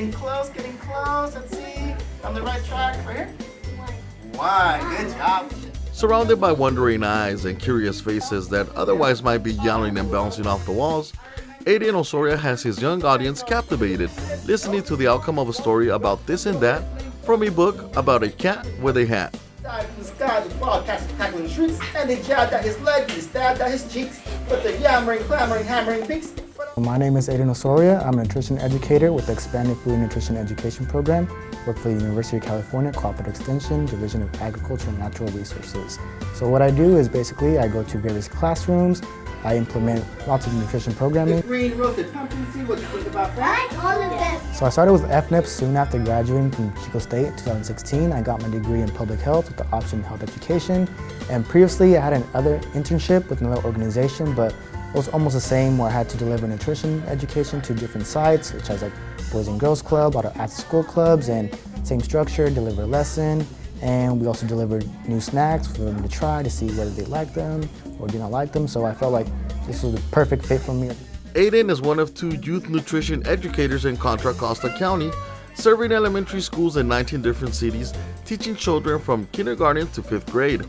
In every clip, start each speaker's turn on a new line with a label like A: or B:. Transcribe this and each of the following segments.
A: getting close, getting close. Let's see. On the right track, right here. One. Good job.
B: Surrounded by wondering eyes and curious faces that otherwise might be yelling and bouncing off the walls, Adan Osoria has his young audience captivated, listening to the outcome of a story about this and that from a book about a cat with a hat.
A: Dive from the sky, the bobcats tackling shrieks, and they jabbed at his leg, they stabbed at his cheeks, with their yammering, clamoring, hammering beaks.
C: My name is Adan Osoria. I'm a nutrition educator with the Expanded Food and Nutrition Education Program. Work for the University of California Cooperative Extension, Division of Agriculture and Natural Resources. So what I do is basically I go to various classrooms, I implement lots of nutrition programming.
A: Green roasted pumpkin seed, what do you think about that?
D: I like all of them.
C: So I started with FNIP soon after graduating from Chico State in 2016. I got my degree in public health with the option in health education. And previously I had another internship with another organization, but it was almost the same where I had to deliver nutrition education to different sites, such as like Boys and Girls Club, a lot of after-school clubs, and same structure, deliver a lesson. And we also delivered new snacks for them to try to see whether they like them or do not like them. So I felt like this was the perfect fit for me.
B: Adan is one of 2 youth nutrition educators in Contra Costa County, serving elementary schools in 19 different cities, teaching children from kindergarten to 5th grade.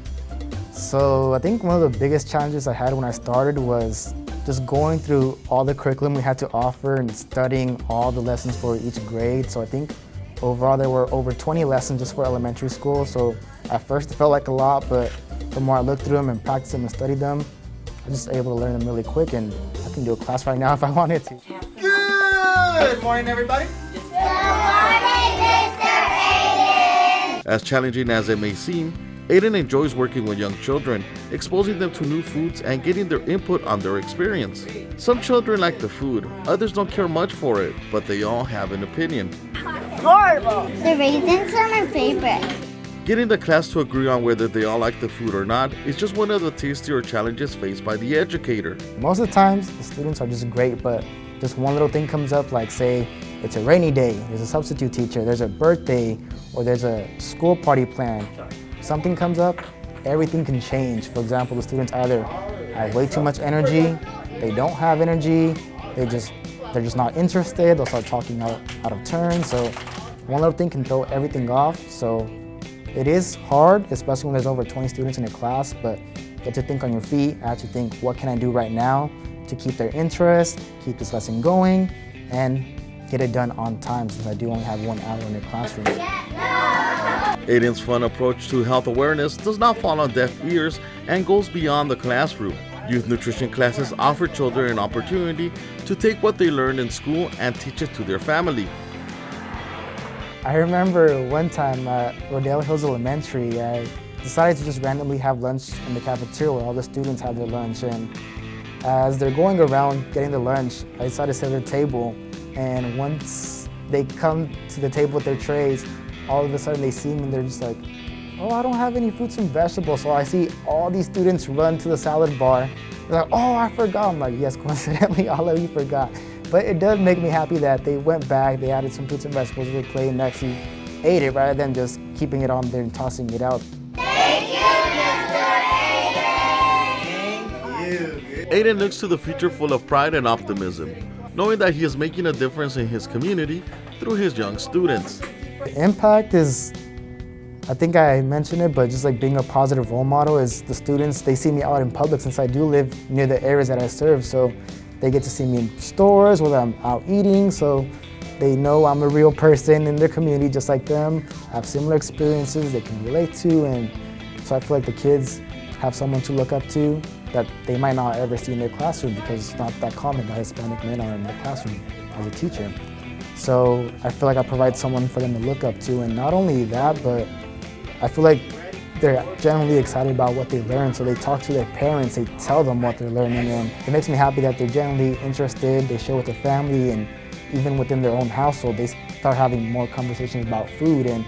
C: So I think one of the biggest challenges I had when I started was just going through all the curriculum we had to offer and studying all the lessons for each grade. So I think overall there were over 20 lessons just for elementary school. So at first it felt like a lot, but the more I looked through them and practiced them and studied them, I was just able to learn them really quick, and I can do a class right now if I wanted to.
A: Good morning, everybody.
D: Good morning, Mr. Adan.
B: As challenging as it may seem, Adan enjoys working with young children, exposing them to new foods and getting their input on their experience. Some children like the food, others don't care much for it, but they all have an opinion.
D: Horrible. The raisins are my favorite.
B: Getting the class to agree on whether they all like the food or not is just one of the tastier challenges faced by the educator.
C: Most of the times, the students are just great, but just one little thing comes up, like say it's a rainy day, there's a substitute teacher, there's a birthday, or there's a school party planned. Something comes up, everything can change. For example, the students either have way too much energy, they don't have energy, they're just not interested, they'll start talking out of turn. So one little thing can throw everything off. So it is hard, especially when there's over 20 students in a class, but you have to think on your feet. I have to think, what can I do right now to keep their interest, keep this lesson going, and get it done on time, since I do only have 1 hour in the classroom.
B: Adan's fun approach to health awareness does not fall on deaf ears and goes beyond the classroom. Youth nutrition classes offer children an opportunity to take what they learned in school and teach it to their family.
C: I remember one time at Rodale Hills Elementary, I decided to just randomly have lunch in the cafeteria where all the students had their lunch, and as they're going around getting the lunch, I decided to sit at their table, and once they come to the table with their trays, all of a sudden they see me and they're just like, oh, I don't have any fruits and vegetables. So I see all these students run to the salad bar. They're like, oh, I forgot. I'm like, yes, coincidentally, all of you forgot. But it does make me happy that they went back, they added some fruits and vegetables to their plate and actually ate it rather than just keeping it on there and tossing it out.
D: Thank you, Mr. Adan.
A: Thank you.
B: Adan looks to the future full of pride and optimism, knowing that he is making a difference in his community through his young students.
C: The impact is, I think I mentioned it, but just like being a positive role model is the students, they see me out in public since I do live near the areas that I serve. So they get to see me in stores, whether I'm out eating, so they know I'm a real person in their community just like them, have similar experiences they can relate to, and so I feel like the kids have someone to look up to that they might not ever see in their classroom, because it's not that common that Hispanic men are in the classroom as a teacher. So I feel like I provide someone for them to look up to, and not only that, but I feel like they're generally excited about what they learn, so they talk to their parents, they tell them what they're learning, and it makes me happy that they're generally interested, they share with their family, and even within their own household, they start having more conversations about food and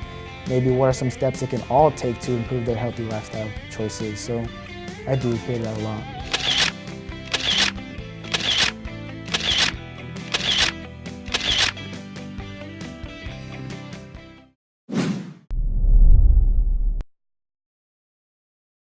C: maybe what are some steps they can all take to improve their healthy lifestyle choices. So I do hear that a lot.